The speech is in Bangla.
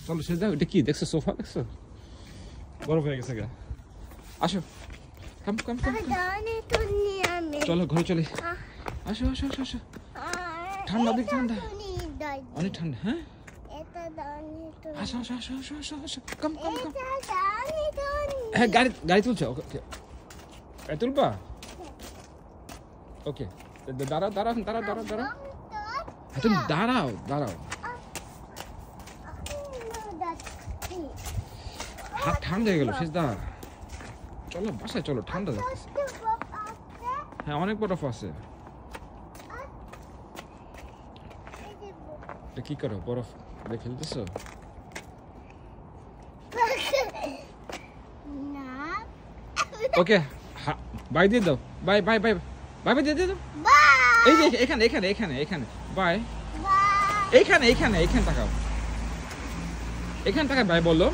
চলো সে যাও। এটা কি দেখছো? সোফা দেখছো? বরফ হয়ে গেছে গা। আসো কাম কাম কাম। চলো ঘরে চলে। আসো আসো আসো আসো। ঠান্ডা দেখ, ঠান্ডা, অনেক ঠান্ডা। হ্যাঁ আসো আসো আসো আসো আসো আসো। কাম কাম কাম। হ্যাঁ গাড়ি গাড়ি তুলছো? ওকে গাড়ি তুলবা? ওকে দাঁড়াও দাঁড়াও দাঁড়াও দাঁড়াও দাঁড়াও। হ্যাঁ তুমি দাঁড়াও দাঁড়াও। হাত ঠান্ডা হয়ে গেল শেষদা। চলো বাসায় চলো, ঠান্ডা লাগতেছে। হ্যাঁ অনেক বরফ আছে। কি করো? বরফ দিয়ে খেলতেছো? ওকে বাই দিয়ে দাও। Bye bye bye bye bye দিয়ে দাও। এই যে এখানে এখানে এখানে এখানে বাই। এইখানে এইখানে এইখানে তাকাও, এখানে তাকাও বাই বলো।